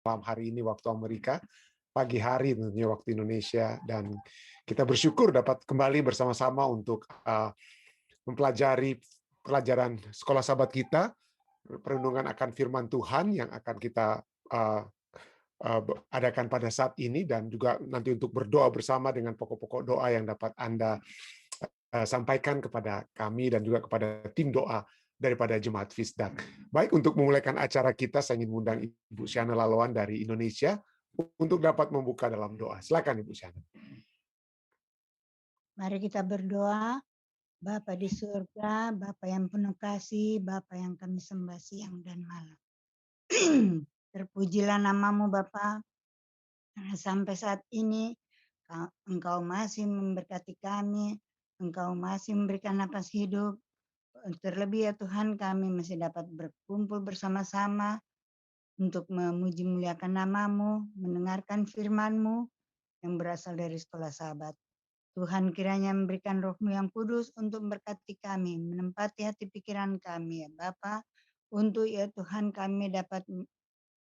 malam hari ini waktu Amerika, pagi hari tentunya waktu Indonesia, dan kita bersyukur dapat kembali bersama-sama untuk mempelajari pelajaran sekolah sahabat kita, perundungan akan firman Tuhan yang akan kita adakan pada saat ini, dan juga nanti untuk berdoa bersama dengan pokok-pokok doa yang dapat Anda sampaikan kepada kami dan juga kepada tim doa daripada Jemaat Fisdak. Baik, untuk memulaikan acara kita, saya ingin mengundang Ibu Syana Lalawan dari Indonesia untuk dapat membuka dalam doa. Silakan Ibu Syana. Mari kita berdoa. Bapa di surga, Bapa yang penuh kasih, Bapa yang kami sembah siang dan malam. Terpujilah namamu Bapa, karena sampai saat ini Engkau masih memberkati kami, Engkau masih memberikan napas hidup. Terlebih ya Tuhan, kami masih dapat berkumpul bersama-sama untuk memuji muliakan namamu, mendengarkan firman-Mu yang berasal dari sekolah sahabat. Tuhan kiranya memberikan Roh-Mu yang kudus untuk memberkati kami, menempati hati pikiran kami ya Bapa, untuk ya Tuhan kami dapat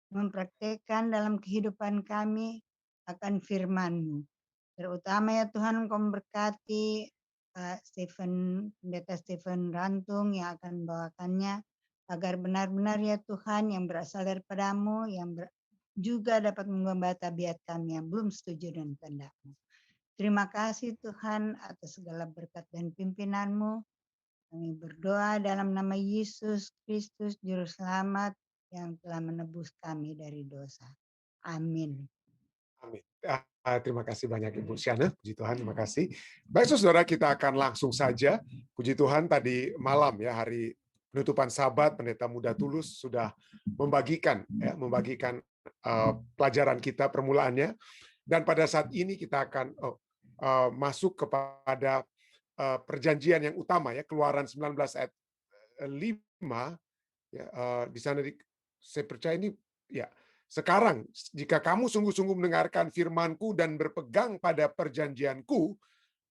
mempraktekkan dalam kehidupan kami akan firman-Mu. Terutama ya Tuhan Engkau memberkati Pendeta Stephen Rantung yang akan membawakannya, agar benar-benar ya Tuhan yang berasal daripada-Mu, yang juga dapat mengubah tabiat kami yang belum setuju dengan kehendak-Mu. Terima kasih Tuhan atas segala berkat dan pimpinan-Mu. Kami berdoa dalam nama Yesus Kristus Juru Selamat yang telah menebus kami dari dosa. Amin. Amin. Terima kasih banyak Ibu Syana. Puji Tuhan, terima kasih. Baik saudara, kita akan langsung saja. Puji Tuhan, tadi malam ya, hari penutupan Sabat, Pendeta Muda Tulus sudah membagikan pelajaran kita, permulaannya. Dan pada saat ini kita akan masuk kepada perjanjian yang utama ya, Keluaran 19 ayat 5 ya, di sana saya percaya ini ya, sekarang jika kamu sungguh-sungguh mendengarkan firman-Ku dan berpegang pada perjanjian-Ku,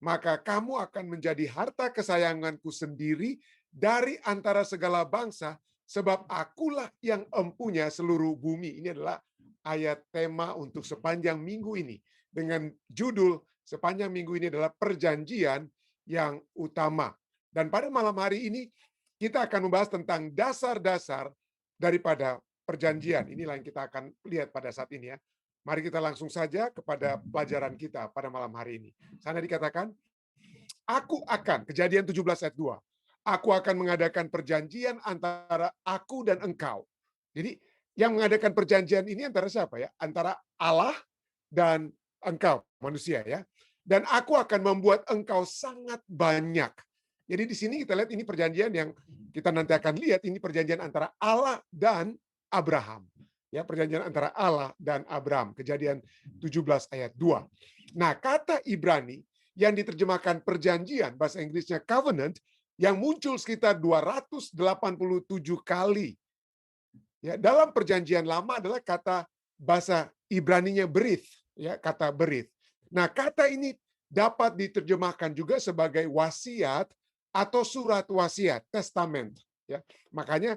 maka kamu akan menjadi harta kesayangan-Ku sendiri dari antara segala bangsa, sebab Akulah yang empunya seluruh bumi. Ini adalah ayat tema untuk sepanjang minggu ini, dengan judul sepanjang minggu ini adalah perjanjian yang utama. Dan pada malam hari ini kita akan membahas tentang dasar-dasar daripada perjanjian. Inilah yang kita akan lihat pada saat ini ya. Mari kita langsung saja kepada pelajaran kita pada malam hari ini. Sana dikatakan, Aku akan, Kejadian 17 ayat 2, Aku akan mengadakan perjanjian antara aku dan engkau. Jadi yang mengadakan perjanjian ini antara siapa ya? Antara Allah dan engkau, manusia ya. Dan aku akan membuat engkau sangat banyak. Jadi di sini kita lihat ini perjanjian yang kita nanti akan lihat, ini perjanjian antara Allah dan Abraham. Ya, perjanjian antara Allah dan Abraham. Kejadian 17 ayat 2. Nah, kata Ibrani yang diterjemahkan perjanjian, bahasa Inggrisnya covenant, yang muncul sekitar 287 kali. Ya, dalam perjanjian lama adalah kata bahasa Ibraninya berith, ya, kata berith. Nah, kata ini dapat diterjemahkan juga sebagai wasiat atau surat wasiat, testament. Ya, makanya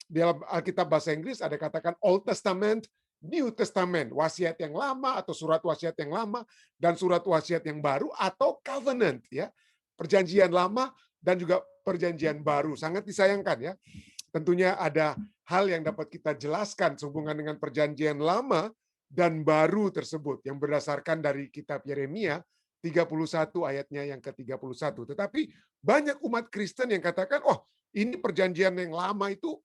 di dalam Alkitab bahasa Inggris ada katakan Old Testament, New Testament, wasiat yang lama atau surat wasiat yang lama, dan surat wasiat yang baru atau covenant, ya, perjanjian lama dan juga perjanjian baru. Sangat disayangkan ya. Tentunya ada hal yang dapat kita jelaskan sehubungan dengan perjanjian lama dan baru tersebut yang berdasarkan dari kitab Yeremia 31 ayatnya yang ke-31. Tetapi banyak umat Kristen yang katakan, oh ini perjanjian yang lama itu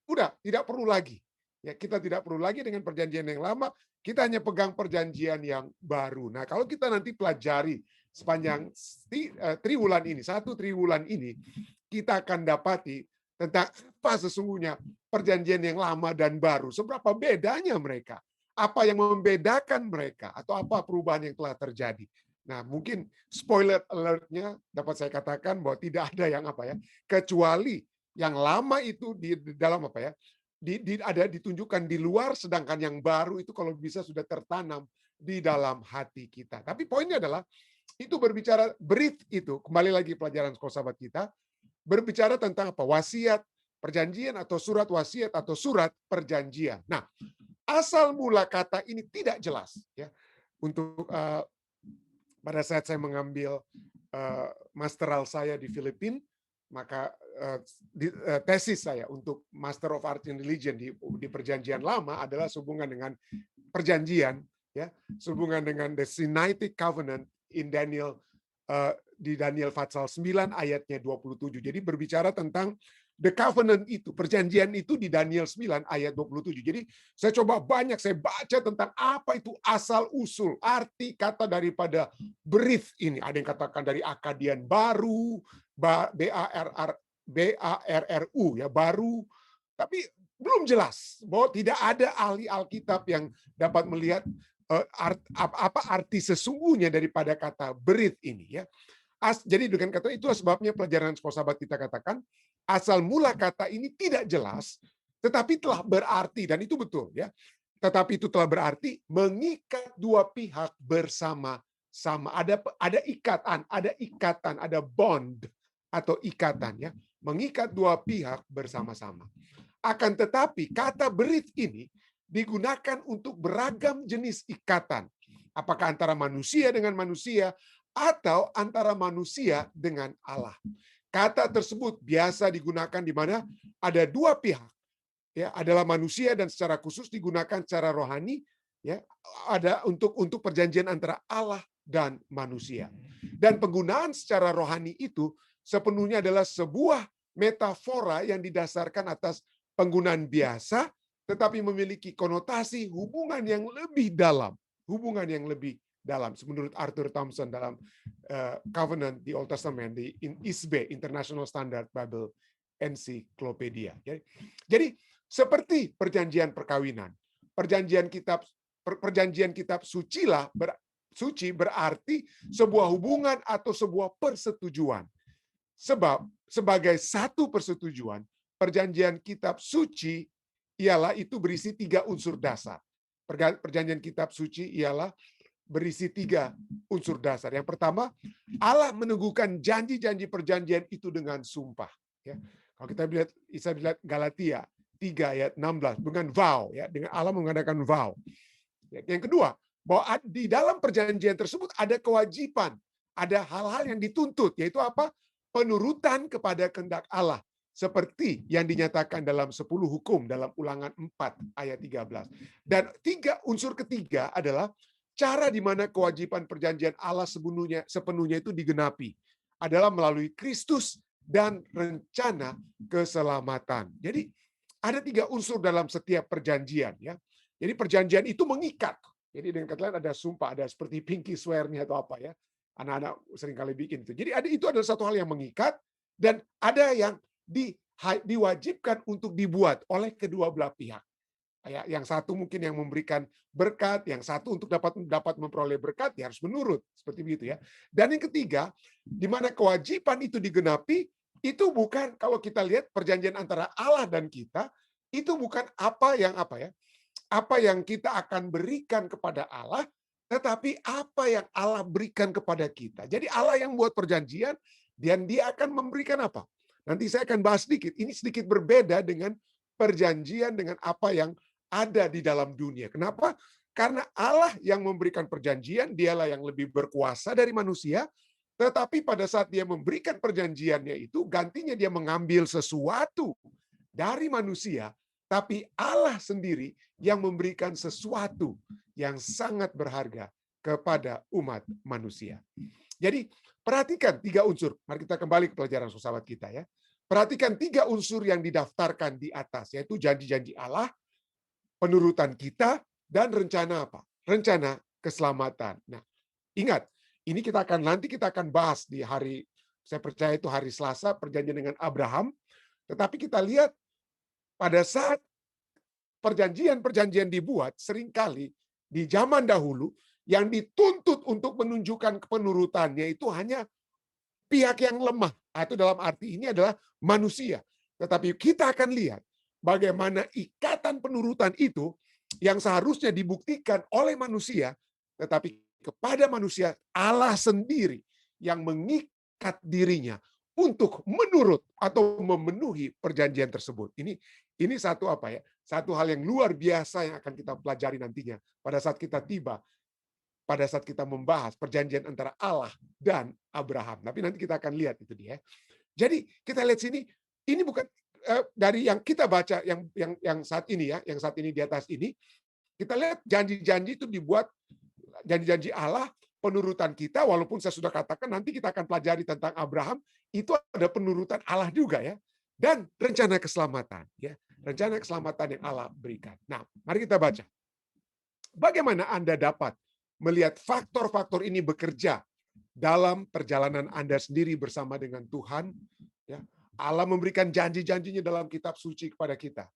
udah tidak perlu lagi. Ya, kita tidak perlu lagi dengan perjanjian yang lama, kita hanya pegang perjanjian yang baru. Nah, kalau kita nanti pelajari sepanjang triwulan ini, satu triwulan ini, kita akan dapati tentang apa sesungguhnya perjanjian yang lama dan baru. Seberapa bedanya mereka? Apa yang membedakan mereka? Atau apa perubahan yang telah terjadi? Nah, mungkin spoiler alert-nya dapat saya katakan bahwa tidak ada yang apa ya, kecuali yang lama itu di dalam apa ya, ada ditunjukkan di luar, sedangkan yang baru itu kalau bisa sudah tertanam di dalam hati kita. Tapi poinnya adalah itu berbicara brief itu, kembali lagi pelajaran sekolah sahabat kita, berbicara tentang apa? Wasiat, perjanjian atau surat wasiat atau surat perjanjian. Nah, asal mula kata ini tidak jelas. Ya, untuk pada saat saya mengambil masteral saya di Filipina, maka tesis saya untuk Master of Art in Religion di Perjanjian Lama adalah sehubungan dengan perjanjian, ya, sehubungan dengan the Sinaitic Covenant in Daniel, di Daniel pasal 9 ayatnya 27. Jadi berbicara tentang the covenant itu, perjanjian itu di Daniel 9 ayat 27. Jadi saya baca tentang apa itu asal usul, arti kata daripada berith ini. Ada yang katakan dari Akadian baru, BARRU ya, baru. Tapi belum jelas, bahwa tidak ada ahli Alkitab yang dapat melihat apa arti sesungguhnya daripada kata berith ini ya. Jadi dengan kata itulah sebabnya pelajaran sahabat kita katakan asal mula kata ini tidak jelas, tetapi telah berarti, dan itu betul ya. Tetapi itu telah berarti mengikat dua pihak bersama-sama. Ada ikatan, ada bond atau ikatan ya, mengikat dua pihak bersama-sama. Akan tetapi kata berith ini digunakan untuk beragam jenis ikatan. Apakah antara manusia dengan manusia atau antara manusia dengan Allah. Kata tersebut biasa digunakan di mana ada dua pihak, ya, adalah manusia dan secara khusus digunakan secara rohani, ya, ada untuk perjanjian antara Allah dan manusia. Dan penggunaan secara rohani itu sepenuhnya adalah sebuah metafora yang didasarkan atas penggunaan biasa, tetapi memiliki konotasi hubungan yang lebih dalam, menurut Arthur Thompson dalam Covenant di Old Testament di ISBE, International Standard Bible Encyclopedia. Jadi seperti perjanjian perkawinan, perjanjian kitab suci berarti sebuah hubungan atau sebuah persetujuan. Sebab sebagai satu persetujuan, perjanjian kitab suci ialah itu berisi 3 unsur dasar. Perjanjian kitab suci ialah berisi 3 unsur dasar. Yang pertama, Allah meneguhkan janji-janji perjanjian itu dengan sumpah. Ya. Kalau kita lihat Galatia 3 ayat 16 dengan vow, ya, dengan Allah mengadakan vow. Ya. Yang kedua, bahwa di dalam perjanjian tersebut ada kewajiban, ada hal-hal yang dituntut, yaitu apa? Penurutan kepada kehendak Allah. Seperti yang dinyatakan dalam 10 hukum dalam Ulangan 4 ayat 13. Dan unsur ketiga adalah cara di mana kewajiban perjanjian Allah sepenuhnya itu digenapi adalah melalui Kristus dan rencana keselamatan. Jadi ada 3 unsur dalam setiap perjanjian, ya. Jadi perjanjian itu mengikat. Jadi dengan kata lain ada sumpah, ada seperti pinky swear-nya atau apa ya. Anak-anak seringkali bikin itu. Jadi itu adalah satu hal yang mengikat dan ada yang diwajibkan untuk dibuat oleh kedua belah pihak. Yang satu mungkin yang memberikan berkat, yang satu untuk dapat memperoleh berkat, ya harus menurut, seperti begitu ya. Dan yang ketiga, di mana kewajiban itu digenapi, itu bukan, kalau kita lihat perjanjian antara Allah dan kita, itu bukan apa yang kita akan berikan kepada Allah, tetapi apa yang Allah berikan kepada kita. Jadi Allah yang buat perjanjian, dan Dia akan memberikan apa? Nanti saya akan bahas sedikit. Ini sedikit berbeda dengan perjanjian dengan apa yang ada di dalam dunia. Kenapa? Karena Allah yang memberikan perjanjian, Dialah yang lebih berkuasa dari manusia, tetapi pada saat Dia memberikan perjanjiannya itu, gantinya Dia mengambil sesuatu dari manusia, tapi Allah sendiri yang memberikan sesuatu yang sangat berharga kepada umat manusia. Jadi, perhatikan 3 unsur. Mari kita kembali ke pelajaran sahabat kita ya. Perhatikan 3 unsur yang didaftarkan di atas, yaitu janji-janji Allah, penurutan kita, dan rencana apa? Rencana keselamatan. Nah, ingat, ini nanti kita akan bahas di hari, saya percaya itu hari Selasa, perjanjian dengan Abraham. Tetapi kita lihat pada saat perjanjian dibuat, seringkali di zaman dahulu, yang dituntut untuk menunjukkan penurutannya itu hanya pihak yang lemah. Atau dalam arti ini adalah manusia. Tetapi kita akan lihat bagaimana ikatan penurutan itu yang seharusnya dibuktikan oleh manusia, tetapi kepada manusia Allah sendiri yang mengikat dirinya untuk menurut atau memenuhi perjanjian tersebut. Ini satu satu hal yang luar biasa yang akan kita pelajari nantinya pada saat kita tiba, pada saat kita membahas perjanjian antara Allah dan Abraham. Tapi nanti kita akan lihat itu dia. Jadi kita lihat sini, ini bukan dari yang kita baca yang saat ini ya, yang saat ini di atas ini, kita lihat janji-janji itu dibuat, janji-janji Allah, penurutan kita, walaupun saya sudah katakan nanti kita akan pelajari tentang Abraham, itu ada penurutan Allah juga ya. Dan rencana keselamatan ya, rencana keselamatan yang Allah berikan. Nah, mari kita baca. Bagaimana Anda dapat melihat faktor-faktor ini bekerja dalam perjalanan Anda sendiri bersama dengan Tuhan? Ya, Allah memberikan janji-janjinya dalam kitab suci kepada kita.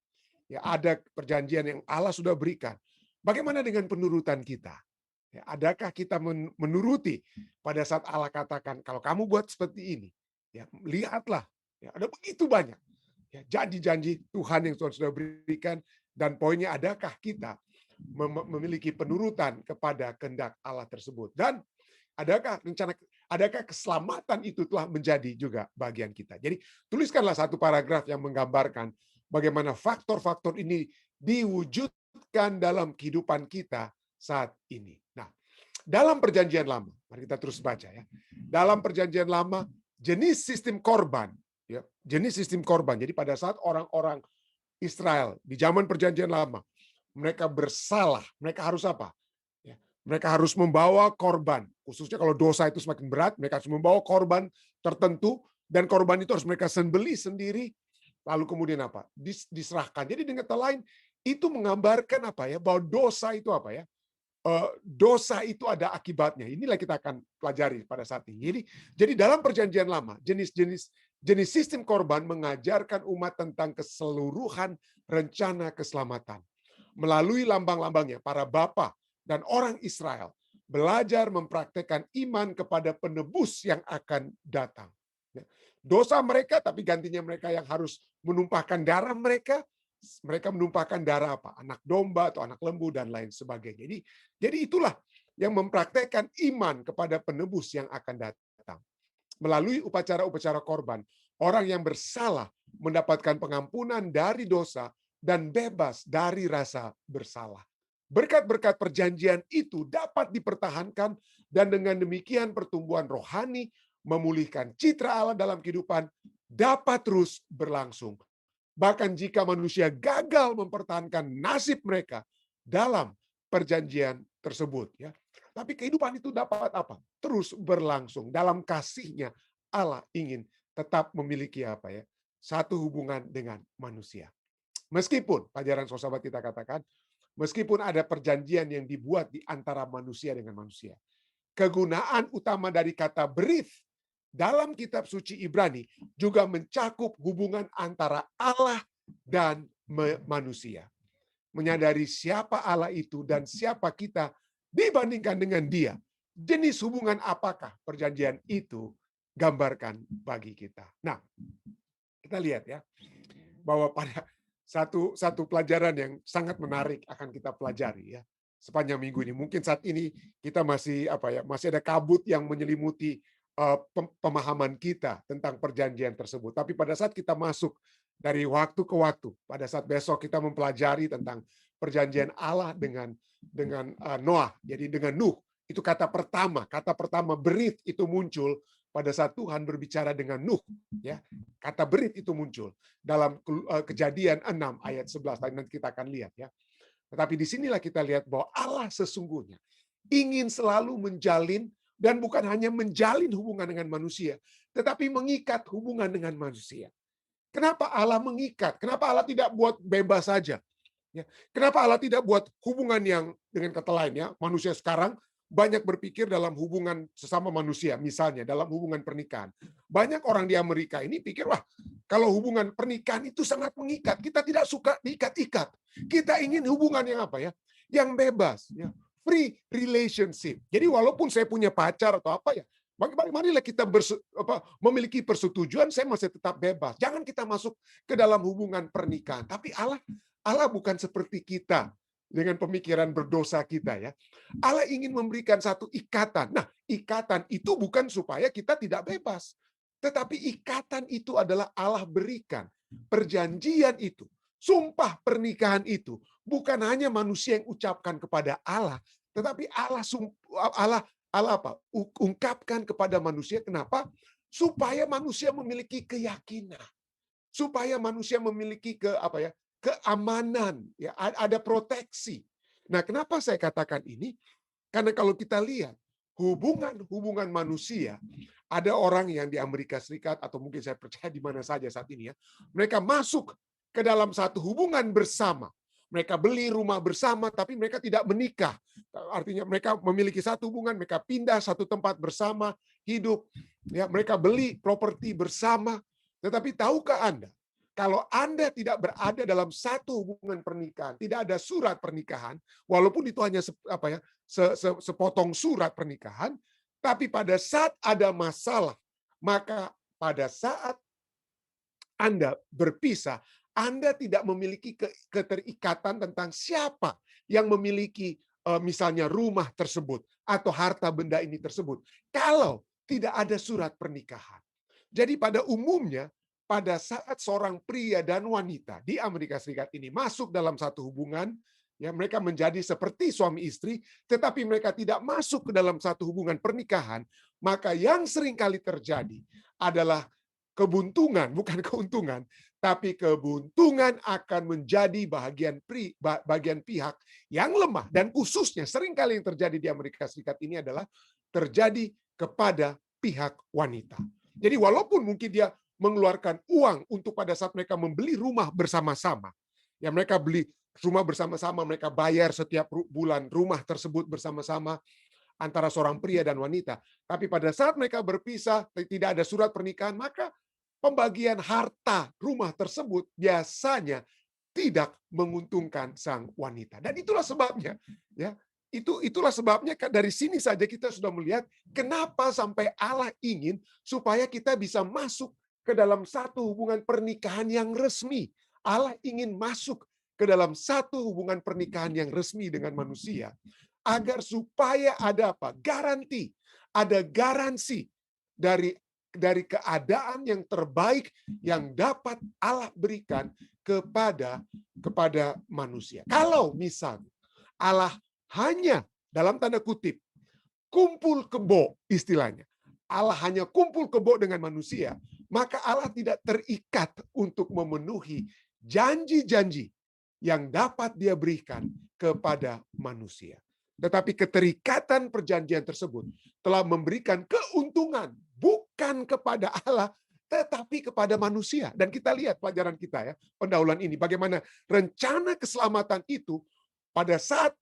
Ya, ada perjanjian yang Allah sudah berikan. Bagaimana dengan penurutan kita? Ya, adakah kita menuruti pada saat Allah katakan, kalau kamu buat seperti ini, ya lihatlah, ya, ada begitu banyak ya, janji-janji Tuhan yang Tuhan sudah berikan, dan poinnya adakah kita memiliki penurutan kepada kehendak Allah tersebut, dan adakah keselamatan itu telah menjadi juga bagian kita. Jadi tuliskanlah satu paragraf yang menggambarkan bagaimana faktor-faktor ini diwujudkan dalam kehidupan kita saat ini. Nah, dalam perjanjian lama, mari kita terus baca ya. Dalam perjanjian lama, jenis sistem korban, ya, jenis sistem korban. Jadi pada saat orang-orang Israel di zaman perjanjian lama, mereka bersalah, mereka harus apa? Ya, mereka harus membawa korban. Khususnya kalau dosa itu semakin berat, mereka harus membawa korban tertentu, dan korban itu harus mereka sembelih sendiri, lalu kemudian apa? Diserahkan. Jadi dengan kata lain, itu menggambarkan apa ya? Bahwa dosa itu apa ya? Dosa itu ada akibatnya. Inilah kita akan pelajari pada saat ini. Jadi dalam perjanjian lama, jenis sistem korban mengajarkan umat tentang keseluruhan rencana keselamatan. Melalui lambang-lambangnya, para bapa dan orang Israel belajar mempraktekkan iman kepada penebus yang akan datang. Dosa mereka, tapi gantinya mereka yang harus menumpahkan darah mereka menumpahkan darah apa? Anak domba atau anak lembu dan lain sebagainya. Jadi itulah yang mempraktekkan iman kepada penebus yang akan datang. Melalui upacara-upacara korban, orang yang bersalah mendapatkan pengampunan dari dosa dan bebas dari rasa bersalah. Berkat-berkat perjanjian itu dapat dipertahankan, dan dengan demikian pertumbuhan rohani, memulihkan citra Allah dalam kehidupan dapat terus berlangsung. Bahkan jika manusia gagal mempertahankan nasib mereka dalam perjanjian tersebut, ya, tapi kehidupan itu dapat apa? Terus berlangsung. Dalam kasih-Nya Allah ingin tetap memiliki apa ya? Satu hubungan dengan manusia. Meskipun pelajaran sahabat kita katakan, meskipun ada perjanjian yang dibuat di antara manusia dengan manusia, kegunaan utama dari kata berith dalam kitab suci Ibrani juga mencakup hubungan antara Allah dan manusia. Menyadari siapa Allah itu dan siapa kita dibandingkan dengan Dia. Jenis hubungan apakah perjanjian itu gambarkan bagi kita. Nah, kita lihat ya, bahwa pada satu pelajaran yang sangat menarik akan kita pelajari ya sepanjang minggu ini. Mungkin saat ini kita masih masih ada kabut yang menyelimuti pemahaman kita tentang perjanjian tersebut. Tapi pada saat kita masuk dari waktu ke waktu, pada saat besok kita mempelajari tentang perjanjian Allah dengan Noah, jadi dengan Nuh, itu kata pertama berith itu muncul pada saat Tuhan berbicara dengan Nuh, ya. Kata berith itu muncul dalam Kejadian 6 ayat 11, nanti kita akan lihat ya. Tetapi disinilah kita lihat bahwa Allah sesungguhnya ingin selalu menjalin, dan bukan hanya menjalin hubungan dengan manusia, tetapi mengikat hubungan dengan manusia. Kenapa Allah mengikat? Kenapa Allah tidak buat bebas saja? Ya. Kenapa Allah tidak buat hubungan yang, dengan kata lain ya, manusia sekarang banyak berpikir dalam hubungan sesama manusia, misalnya dalam hubungan pernikahan. Banyak orang di Amerika ini pikir, wah, kalau hubungan pernikahan itu sangat mengikat. Kita tidak suka diikat-ikat. Kita ingin hubungan yang apa ya? Yang bebas, ya. Free relationship. Jadi walaupun saya punya pacar atau apa ya, marilah kita memiliki persetujuan, saya masih tetap bebas. Jangan kita masuk ke dalam hubungan pernikahan. Tapi Allah bukan seperti kita dengan pemikiran berdosa kita ya. Allah ingin memberikan satu ikatan. Nah, ikatan itu bukan supaya kita tidak bebas. Tetapi ikatan itu adalah Allah berikan. Perjanjian itu Sumpah pernikahan itu bukan hanya manusia yang ucapkan kepada Allah, tetapi Allah Allah apa? Ungkapkan kepada manusia. Kenapa? Supaya manusia memiliki keyakinan, supaya manusia memiliki keamanan, ya, ada proteksi. Nah, kenapa saya katakan ini? Karena kalau kita lihat hubungan manusia, ada orang yang di Amerika Serikat atau mungkin saya percaya di mana saja saat ini ya, mereka masuk ke dalam satu hubungan bersama. Mereka beli rumah bersama, tapi mereka tidak menikah. Artinya mereka memiliki satu hubungan, mereka pindah satu tempat bersama, hidup. Ya, mereka beli properti bersama. Tetapi tahukah Anda, kalau Anda tidak berada dalam satu hubungan pernikahan, tidak ada surat pernikahan, walaupun itu hanya sepotong surat pernikahan, tapi pada saat ada masalah, maka pada saat Anda berpisah, Anda tidak memiliki keterikatan tentang siapa yang memiliki misalnya rumah tersebut atau harta benda ini tersebut. Kalau tidak ada surat pernikahan. Jadi pada umumnya, pada saat seorang pria dan wanita di Amerika Serikat ini masuk dalam satu hubungan, ya mereka menjadi seperti suami istri, tetapi mereka tidak masuk ke dalam satu hubungan pernikahan, maka yang sering kali terjadi adalah kebuntungan, bukan keuntungan, tapi kebuntungan akan menjadi bagian pihak yang lemah. Dan khususnya seringkali yang terjadi di Amerika Serikat ini adalah terjadi kepada pihak wanita. Jadi walaupun mungkin dia mengeluarkan uang untuk pada saat mereka membeli rumah bersama-sama, ya mereka beli rumah bersama-sama, mereka bayar setiap bulan rumah tersebut bersama-sama, antara seorang pria dan wanita. Tapi pada saat mereka berpisah, tidak ada surat pernikahan, maka pembagian harta rumah tersebut biasanya tidak menguntungkan sang wanita. Dan itulah sebabnya, ya, itulah sebabnya dari sini saja kita sudah melihat kenapa sampai Allah ingin supaya kita bisa masuk ke dalam satu hubungan pernikahan yang resmi. Allah ingin masuk ke dalam satu hubungan pernikahan yang resmi dengan manusia agar supaya ada apa? Ada garansi dari keadaan yang terbaik yang dapat Allah berikan kepada manusia. Kalau misalnya Allah hanya dalam tanda kutip kumpul kebo istilahnya, Allah hanya kumpul kebo dengan manusia, maka Allah tidak terikat untuk memenuhi janji-janji yang dapat Dia berikan kepada manusia. Tetapi keterikatan perjanjian tersebut telah memberikan keuntungan bukan kepada Allah, tetapi kepada manusia. Dan kita lihat pelajaran kita ya, pendahuluan ini, bagaimana rencana keselamatan itu pada saat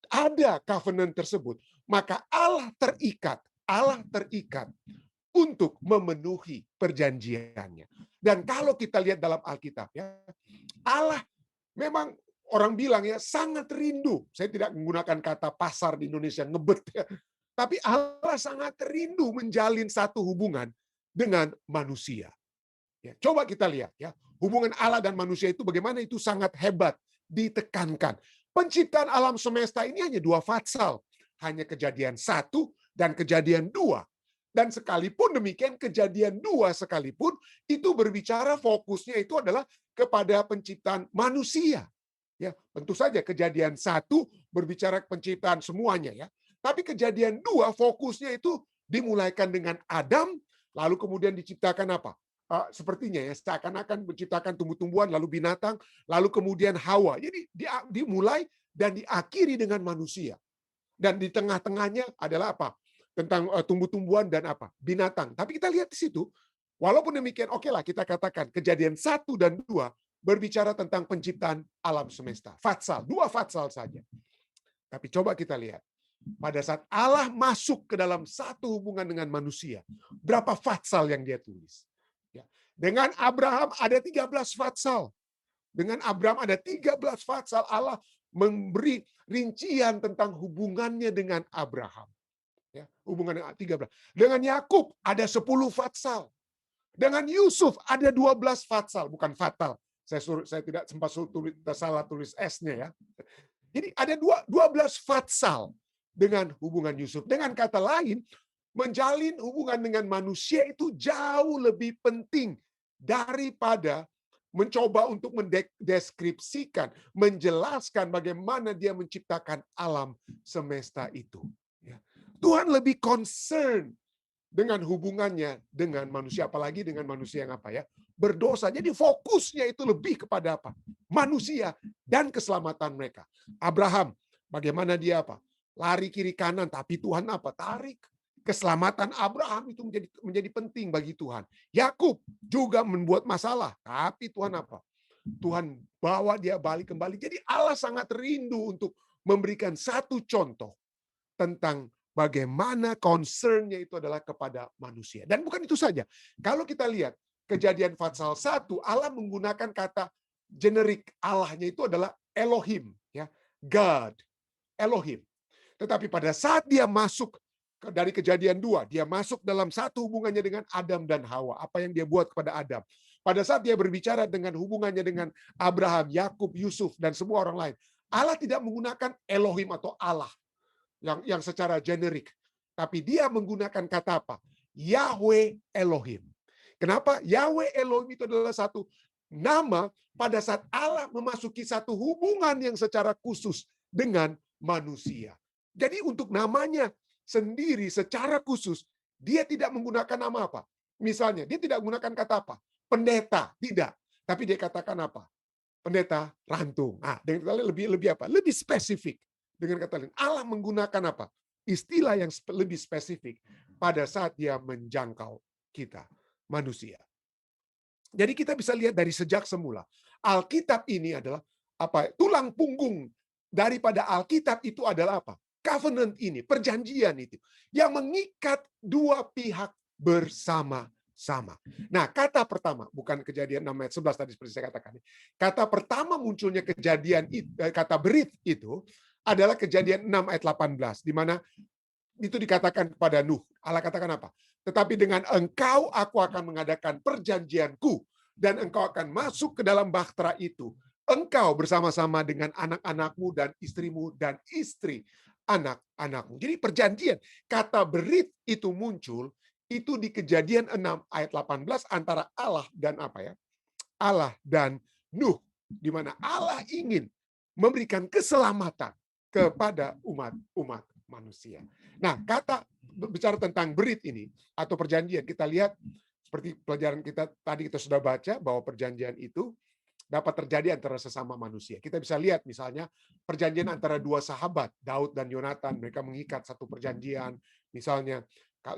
ada covenant tersebut, maka Allah terikat untuk memenuhi perjanjiannya. Dan kalau kita lihat dalam Alkitab ya, Allah memang orang bilang ya sangat rindu. Saya tidak menggunakan kata pasar di Indonesia ngebet ya. Tapi Allah sangat rindu menjalin satu hubungan dengan manusia. Ya, coba kita lihat ya, hubungan Allah dan manusia itu bagaimana itu sangat hebat, ditekankan. Penciptaan alam semesta ini hanya 2 fatsal, hanya Kejadian 1 dan Kejadian 2. Dan sekalipun demikian Kejadian 2 sekalipun itu berbicara fokusnya itu adalah kepada penciptaan manusia. Ya, tentu saja Kejadian 1 berbicara penciptaan semuanya ya. Tapi Kejadian 2 fokusnya itu dimulaikan dengan Adam, lalu kemudian diciptakan apa? Sepertinya ya, seakan-akan menciptakan tumbuh-tumbuhan, lalu binatang, lalu kemudian Hawa. Jadi dimulai dan diakhiri dengan manusia. Dan di tengah-tengahnya adalah apa? Tentang tumbuh-tumbuhan dan apa? Binatang. Tapi kita lihat di situ, walaupun demikian, oke lah kita katakan Kejadian 1 dan 2 berbicara tentang penciptaan alam semesta. Fatsal, 2 fatsal saja. Tapi coba kita lihat. Pada saat Allah masuk ke dalam satu hubungan dengan manusia, berapa fatsal yang Dia tulis? Ya. Dengan Abraham ada 13 fatsal. Dengan Abraham ada 13 fatsal. Allah memberi rincian tentang hubungannya dengan Abraham. Ya, hubungan dengan 13. Dengan Yakub ada 10 fatsal. Dengan Yusuf ada 12 fatsal, bukan fatal. Saya tidak sempat salah tulis S-nya ya. Jadi ada 12 fatsal dengan hubungan Yusuf. Dengan kata lain, menjalin hubungan dengan manusia itu jauh lebih penting daripada mencoba untuk mendeskripsikan, menjelaskan bagaimana dia menciptakan alam semesta itu. Ya. Tuhan lebih concern dengan hubungannya dengan manusia, apalagi dengan manusia yang apa ya, berdosa. Jadi fokusnya itu lebih kepada apa? Manusia dan keselamatan mereka. Abraham, bagaimana dia apa? Lari kiri kanan, tapi Tuhan apa? Tarik. Keselamatan Abraham itu menjadi penting bagi Tuhan. Yakub juga membuat masalah, tapi Tuhan apa? Tuhan bawa dia balik kembali. Jadi Allah sangat rindu untuk memberikan satu contoh tentang bagaimana concern-nya itu adalah kepada manusia. Dan bukan itu saja. Kalau kita lihat Kejadian pasal 1, Allah menggunakan kata generik, Allahnya itu adalah Elohim, ya. God, Elohim. Tetapi pada saat dia masuk dari Kejadian 2, dia masuk dalam satu hubungannya dengan Adam dan Hawa. Apa yang dia buat kepada Adam. Pada saat dia berbicara dengan hubungannya dengan Abraham, Yakub, Yusuf, dan semua orang lain. Allah tidak menggunakan Elohim atau Allah yang secara generik. Tapi dia menggunakan kata apa? Yahweh Elohim. Kenapa? Yahweh Elohim itu adalah satu nama pada saat Allah memasuki satu hubungan yang secara khusus dengan manusia. Jadi untuk namanya sendiri secara khusus, dia tidak menggunakan nama apa? Misalnya, dia tidak menggunakan kata apa? Pendeta, tidak. Tapi dia katakan apa? Pendeta rantung. Ah, dengan kata lain lebih apa? Lebih spesifik. Dengan kata lain, Allah menggunakan apa? Istilah yang lebih spesifik pada saat dia menjangkau kita, manusia. Jadi kita bisa lihat dari sejak semula. Alkitab ini adalah apa? Tulang punggung daripada Alkitab itu adalah apa? Covenant ini, perjanjian itu yang mengikat dua pihak bersama-sama. Nah, kata pertama, bukan Kejadian 6 ayat 11 tadi seperti saya katakan. Kata pertama munculnya kejadian kata berit itu adalah Kejadian 6 ayat 18 di mana itu dikatakan kepada Nuh. Allah katakan apa? Tetapi dengan engkau aku akan mengadakan perjanjianku dan engkau akan masuk ke dalam bahtera itu. Engkau bersama-sama dengan anak-anakmu dan istrimu dan istri anak-anakmu. Jadi perjanjian, kata berit itu muncul itu di Kejadian 6 ayat 18 antara Allah dan apa ya? Allah dan Nuh, di mana Allah ingin memberikan keselamatan kepada umat manusia. Nah, kata bicara tentang berit ini atau perjanjian, kita lihat seperti pelajaran kita tadi kita sudah baca bahwa perjanjian itu dapat terjadi antara sesama manusia. Kita bisa lihat misalnya perjanjian antara dua sahabat, Daud dan Yonatan, mereka mengikat satu perjanjian. Misalnya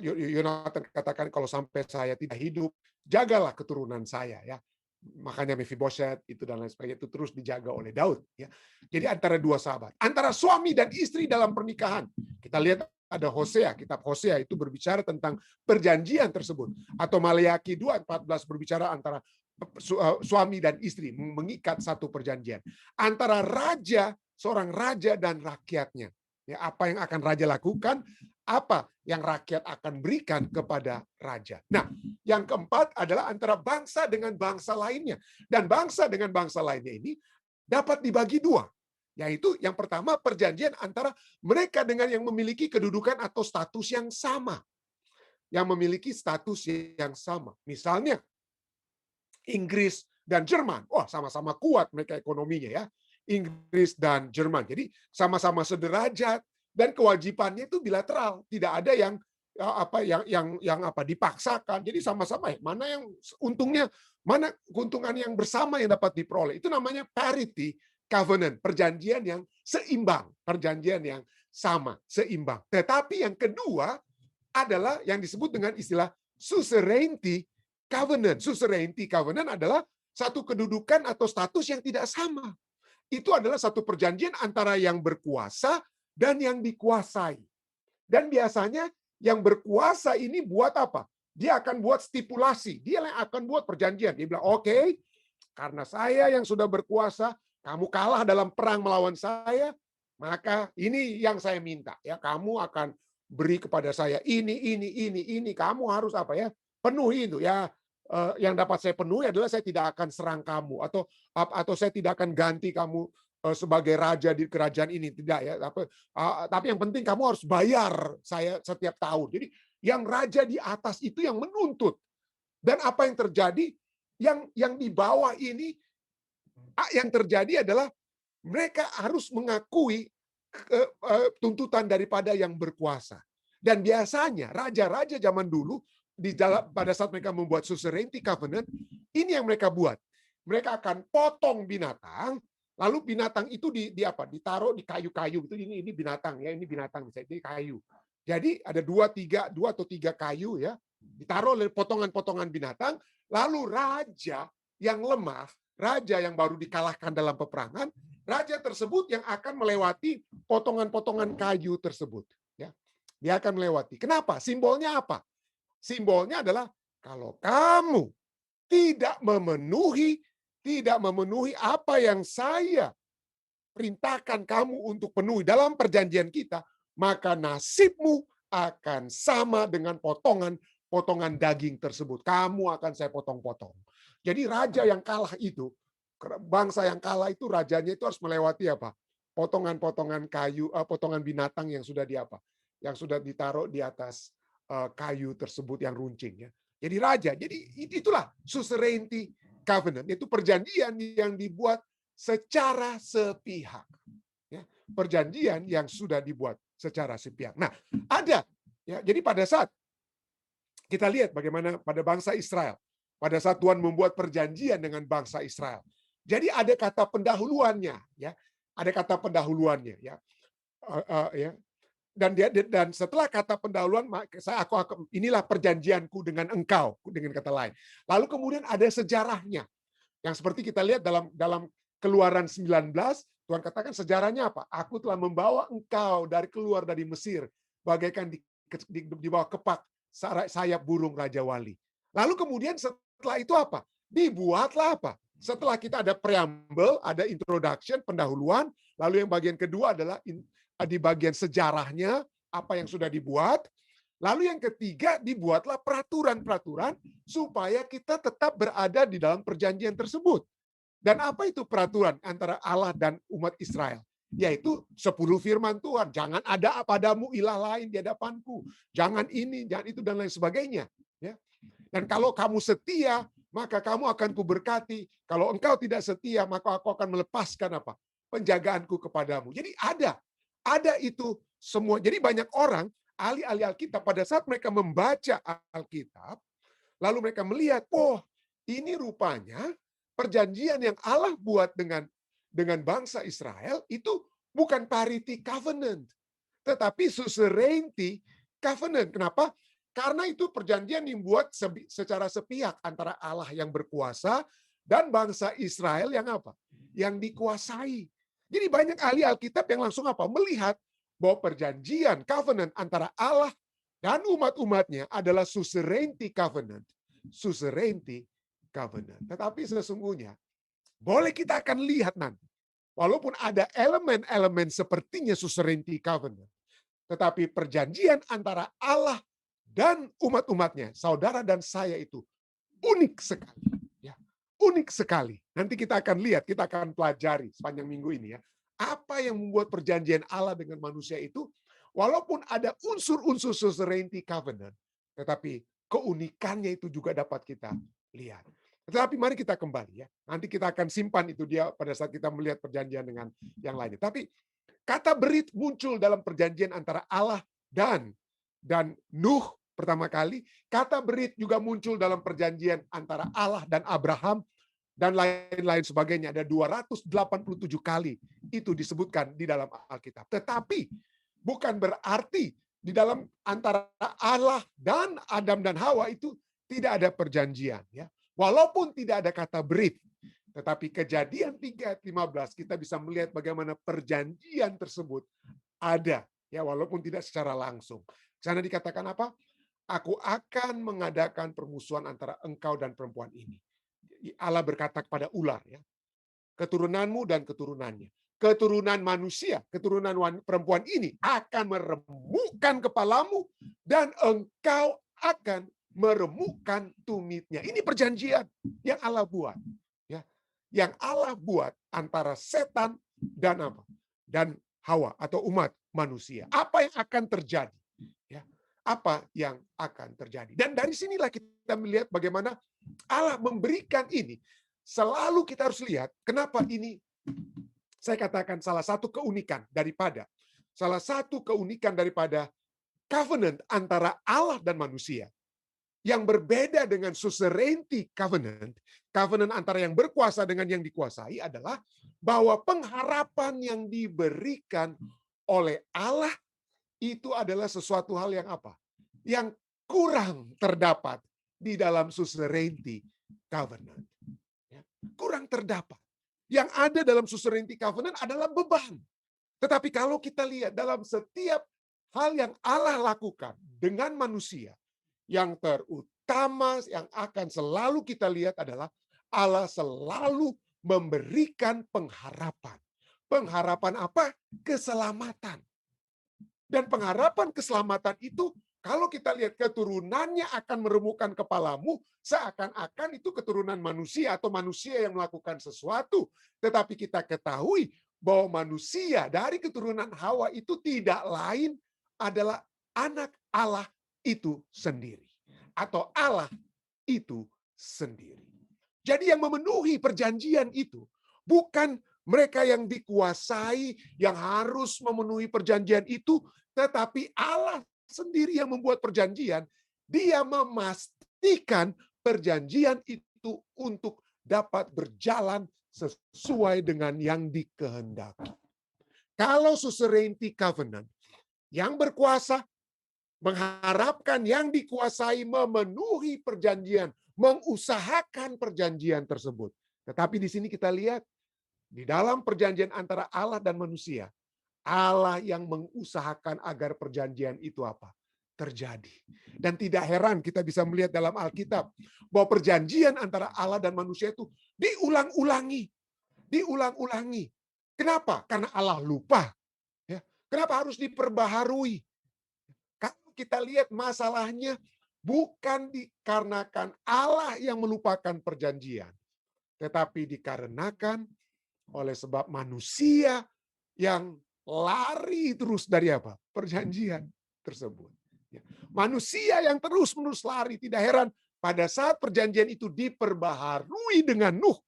Yonatan katakan kalau sampai saya tidak hidup, jagalah keturunan saya ya. Makanya Mephibosheth itu dan lain sebagainya itu terus dijaga oleh Daud ya. Jadi antara dua sahabat, antara suami dan istri dalam pernikahan. Kita lihat ada Hosea, kitab Hosea itu berbicara tentang perjanjian tersebut, atau Maleakhi 2:14 berbicara antara suami dan istri mengikat satu perjanjian antara raja, seorang raja dan rakyatnya. Ya, apa yang akan raja lakukan, apa yang rakyat akan berikan kepada raja. Nah, yang keempat adalah antara bangsa dengan bangsa lainnya. Dan bangsa dengan bangsa lainnya ini dapat dibagi dua. Yaitu yang pertama perjanjian antara mereka dengan yang memiliki kedudukan atau status yang sama. Yang memiliki status yang sama. Misalnya, Inggris dan Jerman. Wah, sama-sama kuat mereka ekonominya ya. Inggris dan Jerman. Jadi sama-sama sederajat dan kewajibannya itu bilateral. Tidak ada yang dipaksakan. Jadi sama-sama mana yang untungnya, mana keuntungan yang bersama yang dapat diperoleh. Itu namanya parity covenant, perjanjian yang seimbang, perjanjian yang sama, seimbang. Tetapi yang kedua adalah yang disebut dengan istilah suzerainty covenant. Suzerainty covenant adalah satu kedudukan atau status yang tidak sama. Itu adalah satu perjanjian antara yang berkuasa dan yang dikuasai. Dan biasanya yang berkuasa ini buat apa? Dia akan buat stipulasi. Dia yang akan buat perjanjian. Dia bilang, oke, karena saya yang sudah berkuasa, kamu kalah dalam perang melawan saya, maka ini yang saya minta. Ya, kamu akan beri kepada saya ini. Kamu harus apa ya? Penuhi itu ya. Yang dapat saya penuhi adalah saya tidak akan serang kamu atau saya tidak akan ganti kamu sebagai raja di kerajaan ini, tidak ya. Tapi yang penting kamu harus bayar saya setiap tahun. Jadi yang raja di atas itu yang menuntut. Dan apa yang terjadi? yang di bawah ini yang terjadi adalah mereka harus mengakui tuntutan daripada yang berkuasa. Dan biasanya raja-raja zaman dulu pada saat mereka membuat suzerainty covenant, ini yang mereka buat. Mereka akan potong binatang, lalu binatang itu ditaruh di kayu-kayu. Ini binatang ya, ini binatang misalnya ini kayu. Jadi ada dua atau tiga kayu ya, ditaruh oleh potongan-potongan binatang, lalu raja yang lemah, raja yang baru dikalahkan dalam peperangan, raja tersebut yang akan melewati potongan-potongan kayu tersebut. Ya, dia akan melewati. Kenapa? Simbolnya apa? Simbolnya adalah kalau kamu tidak memenuhi apa yang saya perintahkan kamu untuk penuhi dalam perjanjian kita, maka nasibmu akan sama dengan potongan daging tersebut. Kamu akan saya potong-potong. Jadi raja yang kalah itu, bangsa yang kalah itu rajanya itu harus melewati apa? Potongan-potongan kayu, potongan binatang yang sudah yang sudah ditaruh di atas kayu tersebut yang runcing ya. Jadi raja, jadi itulah suzerainty covenant, itu perjanjian yang dibuat secara sepihak. Ya, perjanjian yang sudah dibuat secara sepihak. Nah, ada ya. Jadi pada saat kita lihat bagaimana pada bangsa Israel, pada saat Tuhan membuat perjanjian dengan bangsa Israel. Jadi ada kata pendahuluannya, ya. Ada kata pendahuluannya, ya. Ya. Dan setelah kata pendahuluan, inilah perjanjianku dengan engkau, dengan kata lain. Lalu kemudian ada sejarahnya, yang seperti kita lihat dalam Keluaran 19, Tuhan katakan sejarahnya apa? Aku telah membawa engkau keluar dari Mesir, bagaikan di bawah kepak sayap burung Raja Wali. Lalu kemudian setelah itu apa? Dibuatlah apa? Setelah kita ada preamble, ada introduction, pendahuluan, lalu yang bagian kedua adalah di bagian sejarahnya, apa yang sudah dibuat. Lalu yang ketiga, dibuatlah peraturan-peraturan supaya kita tetap berada di dalam perjanjian tersebut. Dan apa itu peraturan antara Allah dan umat Israel? Yaitu 10 firman Tuhan. Jangan ada padamu ilah lain di hadapanku. Jangan ini, jangan itu, dan lain sebagainya. Ya. Dan kalau kamu setia, maka kamu akan kuberkati. Kalau engkau tidak setia, maka aku akan melepaskan apa? Penjagaanku kepadamu. Jadi ada itu semua. Jadi banyak orang, ahli-ahli Alkitab, pada saat mereka membaca Alkitab, lalu mereka melihat, oh ini rupanya perjanjian yang Allah buat dengan bangsa Israel itu bukan parity covenant, tetapi suzerainty covenant. Kenapa? Karena itu perjanjian yang dibuat secara sepihak antara Allah yang berkuasa dan bangsa Israel yang apa? Yang dikuasai. Jadi banyak ahli Alkitab yang langsung apa? Melihat bahwa perjanjian covenant antara Allah dan umat-umatnya adalah suzerainty covenant. Suzerainty covenant. Tetapi sesungguhnya, boleh kita akan lihat nanti, walaupun ada elemen-elemen sepertinya suzerainty covenant, tetapi perjanjian antara Allah dan umat-umatnya, saudara dan saya itu unik sekali. Ya, unik sekali. Nanti kita akan lihat, kita akan pelajari sepanjang minggu ini ya. Apa yang membuat perjanjian Allah dengan manusia itu, walaupun ada unsur-unsur suzerainty covenant, tetapi keunikannya itu juga dapat kita lihat. Tetapi mari kita kembali ya. Nanti kita akan simpan itu dia pada saat kita melihat perjanjian dengan yang lainnya. Tapi kata berit muncul dalam perjanjian antara Allah dan Nuh pertama kali. Kata berit juga muncul dalam perjanjian antara Allah dan Abraham dan lain-lain sebagainya. Ada 287 kali itu disebutkan di dalam Alkitab. Tetapi bukan berarti di dalam antara Allah dan Adam dan Hawa itu tidak ada perjanjian ya. Walaupun tidak ada kata berit, tetapi Kejadian 3:15 kita bisa melihat bagaimana perjanjian tersebut ada ya, walaupun tidak secara langsung. Di sana dikatakan apa? Aku akan mengadakan permusuhan antara engkau dan perempuan ini. Allah berkata kepada ular ya, keturunanmu dan keturunannya. Keturunan manusia, keturunan perempuan ini akan meremukkan kepalamu dan engkau akan meremukkan tumitnya. Ini perjanjian yang Allah buat, ya, yang Allah buat antara setan dan apa? Dan Hawa atau umat manusia. Apa yang akan terjadi? Ya, apa yang akan terjadi. Dan dari sinilah kita melihat bagaimana Allah memberikan ini. Selalu kita harus lihat kenapa ini, saya katakan salah satu keunikan daripada covenant antara Allah dan manusia. Yang berbeda dengan suzerainty covenant, covenant antara yang berkuasa dengan yang dikuasai adalah bahwa pengharapan yang diberikan oleh Allah itu adalah sesuatu hal yang apa? Yang kurang terdapat di dalam suzerainty covenant. Kurang terdapat. Yang ada dalam suzerainty covenant adalah beban. Tetapi kalau kita lihat dalam setiap hal yang Allah lakukan dengan manusia, yang terutama yang akan selalu kita lihat adalah Allah selalu memberikan pengharapan. Pengharapan apa? Keselamatan. Dan pengharapan keselamatan itu, kalau kita lihat keturunannya akan meremukkan kepalamu, seakan-akan itu keturunan manusia atau manusia yang melakukan sesuatu. Tetapi kita ketahui bahwa manusia dari keturunan Hawa itu tidak lain adalah anak Allah itu sendiri. Atau Allah itu sendiri. Jadi yang memenuhi perjanjian itu bukan mereka yang dikuasai yang harus memenuhi perjanjian itu, tetapi Allah sendiri yang membuat perjanjian. Dia memastikan perjanjian itu untuk dapat berjalan sesuai dengan yang dikehendaki. Kalau suzerainty covenant, yang berkuasa mengharapkan yang dikuasai memenuhi perjanjian, mengusahakan perjanjian tersebut. Tetapi di sini kita lihat, di dalam perjanjian antara Allah dan manusia, Allah yang mengusahakan agar perjanjian itu apa? Terjadi. Dan tidak heran kita bisa melihat dalam Alkitab bahwa perjanjian antara Allah dan manusia itu diulang-ulangi. Diulang-ulangi. Kenapa? Karena Allah lupa. Ya. Kenapa harus diperbaharui? Kalau kita lihat masalahnya bukan dikarenakan Allah yang melupakan perjanjian, tetapi dikarenakan oleh sebab manusia yang lari terus dari apa? Perjanjian tersebut. Manusia yang terus-menerus lari, tidak heran pada saat perjanjian itu diperbaharui dengan Nuh.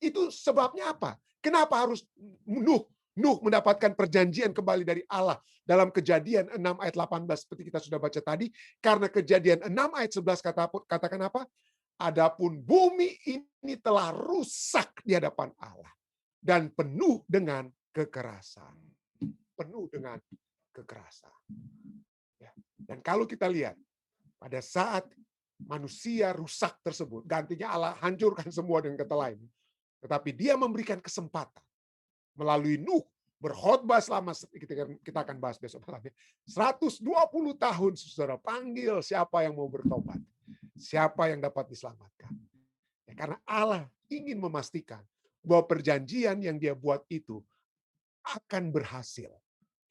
Itu sebabnya apa? Kenapa harus Nuh mendapatkan perjanjian kembali dari Allah dalam Kejadian 6 ayat 18 seperti kita sudah baca tadi? Karena Kejadian 6 ayat 11 katakan apa? Adapun bumi ini telah rusak di hadapan Allah dan penuh dengan kekerasan. Penuh dengan kekerasan. Dan kalau kita lihat, pada saat manusia rusak tersebut, gantinya Allah hancurkan semua dengan kata lain. Tetapi dia memberikan kesempatan melalui Nuh berkhotbah selama, kita akan bahas besok malam, 120 tahun, saudara, panggil siapa yang mau bertobat. Siapa yang dapat diselamatkan. Ya, karena Allah ingin memastikan bahwa perjanjian yang dia buat itu akan berhasil.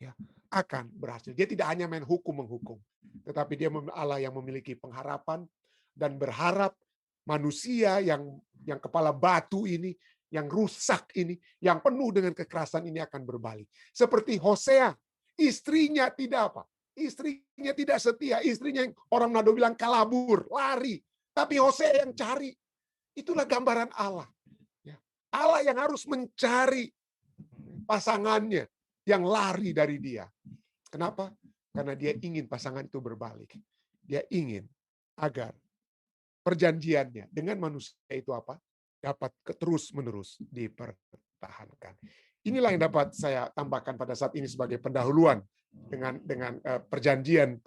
Ya, akan berhasil. Dia tidak hanya main hukum-menghukum, tetapi dia Allah yang memiliki pengharapan dan berharap manusia yang kepala batu ini, yang rusak ini, yang penuh dengan kekerasan ini akan berbalik. Seperti Hosea, istrinya tidak apa? Istrinya tidak setia, istrinya yang orang Manado bilang kalabur, lari. Tapi Hosea yang cari. Itulah gambaran Allah. Allah yang harus mencari pasangannya yang lari dari dia. Kenapa? Karena dia ingin pasangan itu berbalik. Dia ingin agar perjanjiannya dengan manusia itu apa? Dapat terus-menerus dipertahankan. Inilah yang dapat saya tambahkan pada saat ini sebagai pendahuluan dengan perjanjian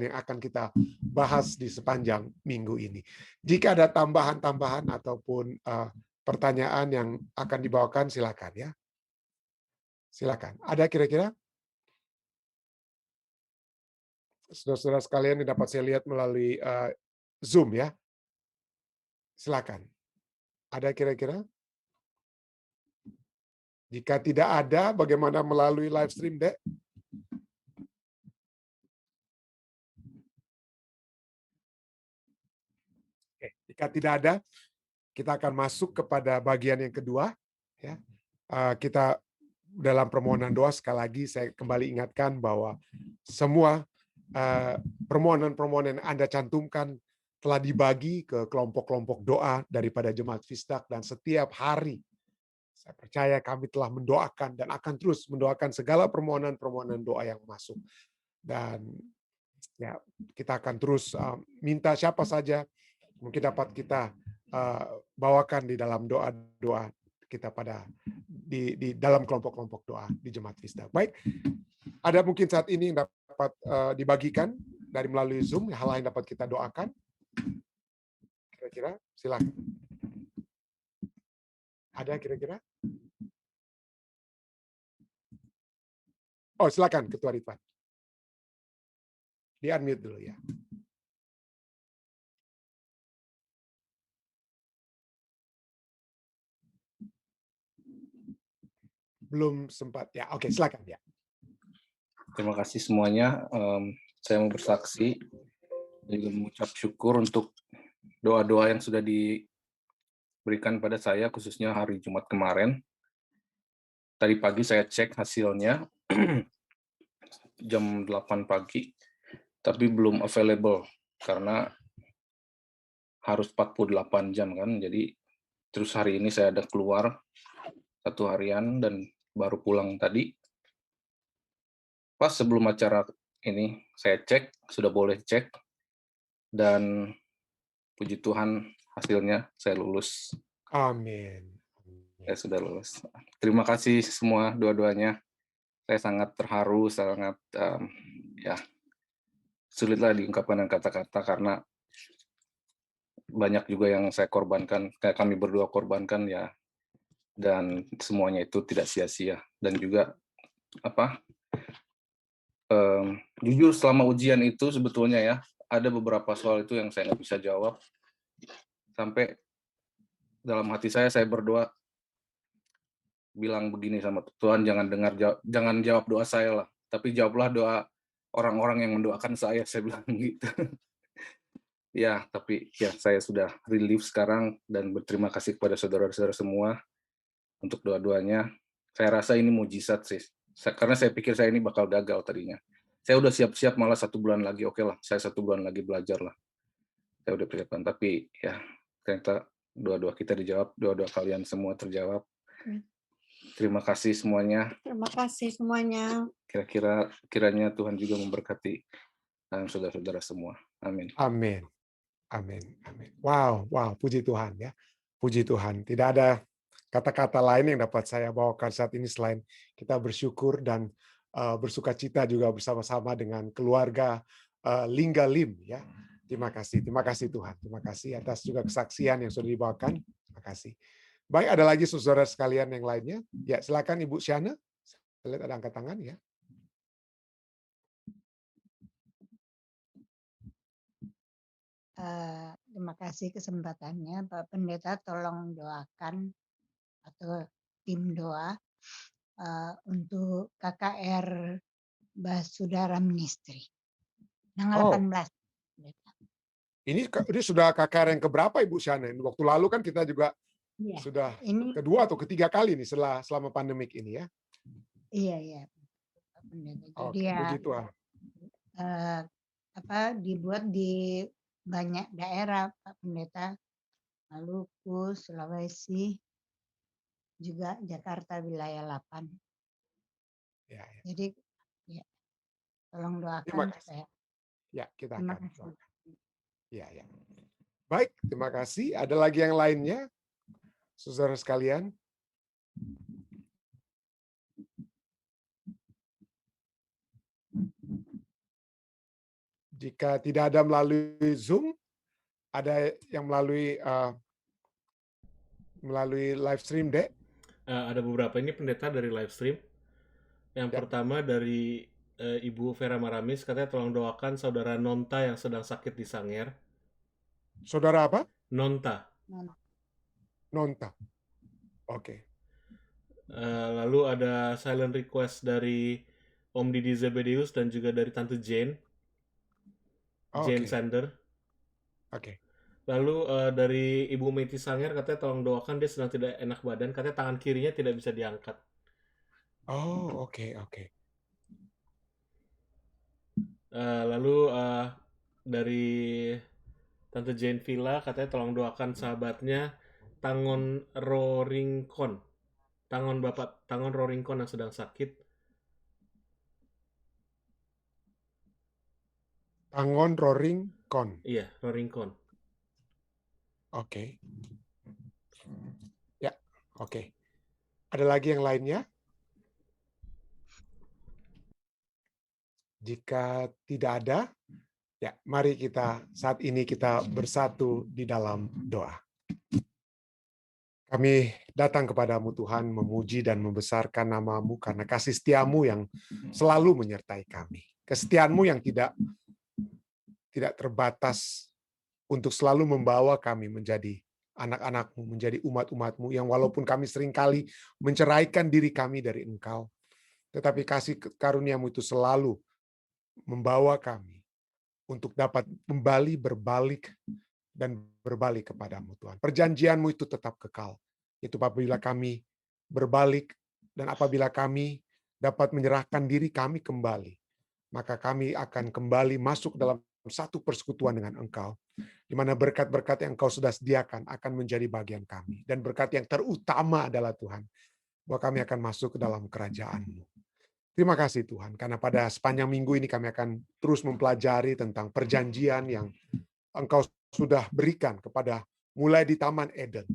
yang akan kita bahas di sepanjang minggu ini. Jika ada tambahan-tambahan ataupun pertanyaan yang akan dibawakan, silakan ya. Silakan. Ada kira-kira? Saudara-saudara sekalian yang dapat saya lihat melalui Zoom ya. Silakan. Ada kira-kira? Jika tidak ada, bagaimana melalui live stream, Dek? Oke, jika tidak ada, kita akan masuk kepada bagian yang kedua. Ya, kita dalam permohonan doa sekali lagi saya kembali ingatkan bahwa semua permohonan-permohonan yang Anda cantumkan telah dibagi ke kelompok-kelompok doa daripada Jemaat Fisdak, dan setiap hari saya percaya kami telah mendoakan dan akan terus mendoakan segala permohonan-permohonan doa yang masuk. Dan ya, kita akan terus minta siapa saja mungkin dapat kita bawakan di dalam doa-doa kita di dalam kelompok-kelompok doa di Jemaat Fisdak. Baik, ada mungkin saat ini yang dapat dibagikan dari melalui Zoom, hal yang dapat kita doakan. Kira-kira, silakan. Ada kira-kira? Oh, silakan Ketua Ridwan. Di unmute dulu ya. Belum sempat ya. Oke, silakan ya. Terima kasih semuanya. Saya mau bersaksi dan mengucap syukur untuk doa-doa yang sudah diberikan pada saya, khususnya hari Jumat kemarin. Tadi pagi saya cek hasilnya jam 8 pagi, tapi belum available karena harus 48 jam kan. Jadi terus hari ini saya ada keluar 1 harian dan baru pulang tadi. Pas sebelum acara ini saya cek, sudah boleh cek, dan puji Tuhan hasilnya saya lulus. Amin. Saya sudah lulus. Terima kasih semua dua-duanya. Saya sangat terharu, sangat ya sulitlah diungkapkan dengan kata-kata karena banyak juga yang saya korbankan, kayak kami berdua korbankan ya, dan semuanya itu tidak sia-sia. Dan juga jujur selama ujian itu sebetulnya ya ada beberapa soal itu yang saya nggak bisa jawab, sampai dalam hati saya berdoa bilang begini sama Tuhan, jangan jawab doa saya lah, tapi jawablah doa orang-orang yang mendoakan saya bilang gitu. Ya, tapi ya saya sudah relief sekarang dan berterima kasih kepada saudara-saudara semua untuk doa-doanya. Saya rasa ini mujizat sih, karena saya pikir saya ini bakal gagal tadinya. Saya udah siap-siap malah 1 bulan lagi, oke lah, saya 1 bulan lagi belajar lah. Saya udah persiapan, tapi ya ternyata doa-doa kita dijawab, doa-doa kalian semua terjawab. Terima kasih semuanya. Terima kasih semuanya. Kiranya Tuhan juga memberkati saudara-saudara semua. Amin. Amin. Amin. Amin. Wow, puji Tuhan ya. Puji Tuhan. Tidak ada kata-kata lain yang dapat saya bawakan saat ini selain kita bersyukur dan bersukacita juga bersama-sama dengan keluarga Lingga Lim ya. Terima kasih Tuhan. Terima kasih atas juga kesaksian yang sudah dibawakan. Terima kasih. Baik, ada lagi saudara sekalian yang lainnya? Ya, silakan Ibu Syana. Saya lihat ada angkat tangan ya. Terima kasih kesempatannya, Pak Pendeta. Tolong doakan atau tim doa untuk KKR Basudara Ministry. Tanggal 18. Ini sudah KKR yang keberapa Ibu Syana? Waktu lalu kan kita juga sudah kedua atau ketiga kali nih selama pandemik ini ya. Iya, Pak Pendeta. Jadi puji Tuhan. dibuat di banyak daerah, Pak Pendeta. Maluku, Sulawesi, juga Jakarta wilayah 8. Ya. Jadi ya, tolong doakan Terima kasih. supaya. Ya, kita Terima akan kasih. doakan. Ya. Baik, terima kasih. Ada lagi yang lainnya, saudara sekalian? Jika tidak ada melalui Zoom, ada yang melalui live stream, Dek? Ada beberapa ini pendeta dari live stream. Yang pertama dari Ibu Vera Maramis, katanya tolong doakan saudara Nonta yang sedang sakit di Sangir. Saudara apa? Nonta. Oke. Lalu ada silent request dari Om Didi Zebedeus dan juga dari Tante Jane. Jane Sander. Oke. Lalu dari Ibu Meti Sangir, katanya tolong doakan dia sedang tidak enak badan, katanya tangan kirinya tidak bisa diangkat. Lalu dari Tante Jane Villa katanya tolong doakan sahabatnya Tangon Roringkon. Tangon Roringkon yang sedang sakit. Tangon Roringkon. Iya, Roringkon. Oke. Ya, oke. Ada lagi yang lainnya? Jika tidak ada, ya, mari saat ini kita bersatu di dalam doa. Kami datang kepadamu Tuhan, memuji dan membesarkan nama-Mu karena kasih setia-Mu yang selalu menyertai kami. Kesetiaan-Mu yang tidak terbatas untuk selalu membawa kami menjadi anak-anak-Mu, menjadi umat-umat-Mu yang walaupun kami seringkali menceraikan diri kami dari Engkau, tetapi kasih karunia-Mu itu selalu membawa kami untuk dapat kembali berbalik kepadamu Tuhan. Perjanjian-Mu itu tetap kekal. Itu apabila kami berbalik dan apabila kami dapat menyerahkan diri kami kembali, maka kami akan kembali masuk dalam satu persekutuan dengan Engkau, di mana berkat-berkat yang Engkau sudah sediakan akan menjadi bagian kami. Dan berkat yang terutama adalah Tuhan, bahwa kami akan masuk ke dalam kerajaan-Mu. Terima kasih Tuhan, karena pada sepanjang minggu ini kami akan terus mempelajari tentang perjanjian yang Engkau sudah berikan mulai di Taman Eden.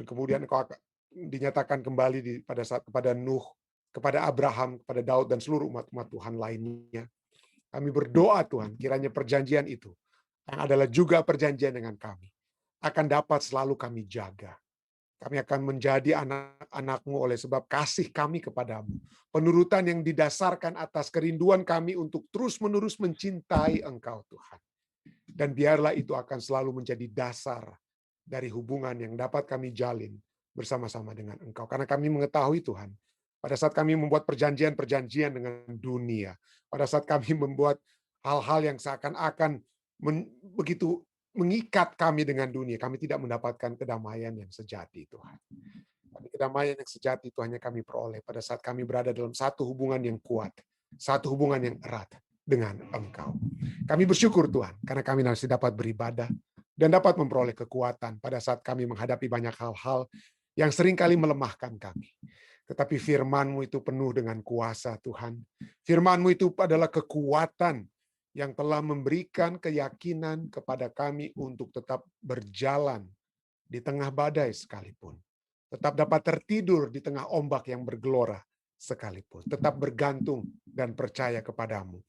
Kemudian Engkau dinyatakan kembali pada saat kepada Nuh, kepada Abraham, kepada Daud, dan seluruh umat-umat Tuhan lainnya. Kami berdoa Tuhan, kiranya perjanjian itu, yang adalah juga perjanjian dengan kami, akan dapat selalu kami jaga. Kami akan menjadi anak-anak-Mu oleh sebab kasih kami kepadamu. Penurutan yang didasarkan atas kerinduan kami untuk terus-menerus mencintai Engkau Tuhan. Dan biarlah itu akan selalu menjadi dasar dari hubungan yang dapat kami jalin bersama-sama dengan Engkau. Karena kami mengetahui Tuhan, pada saat kami membuat perjanjian-perjanjian dengan dunia, pada saat kami membuat hal-hal yang seakan-akan begitu mengikat kami dengan dunia, kami tidak mendapatkan kedamaian yang sejati, Tuhan. Tapi kedamaian yang sejati itu hanya kami peroleh pada saat kami berada dalam satu hubungan yang kuat, satu hubungan yang erat dengan Engkau. Kami bersyukur Tuhan, karena kami masih dapat beribadah dan dapat memperoleh kekuatan pada saat kami menghadapi banyak hal-hal yang seringkali melemahkan kami. Tetapi firman-Mu itu penuh dengan kuasa Tuhan. Firman-Mu itu adalah kekuatan yang telah memberikan keyakinan kepada kami untuk tetap berjalan di tengah badai sekalipun. Tetap dapat tertidur di tengah ombak yang bergelora sekalipun. Tetap bergantung dan percaya kepadamu.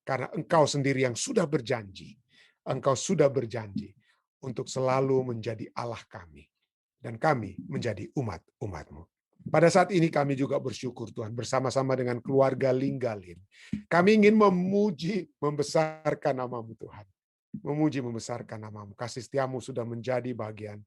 Karena Engkau sendiri yang sudah berjanji. Engkau sudah berjanji untuk selalu menjadi Allah kami. Dan kami menjadi umat-umat-Mu. Pada saat ini kami juga bersyukur Tuhan bersama-sama dengan keluarga Linggalin. Kami ingin memuji, membesarkan nama-Mu Tuhan. Memuji, membesarkan nama-Mu. Kasih setia-Mu sudah menjadi bagian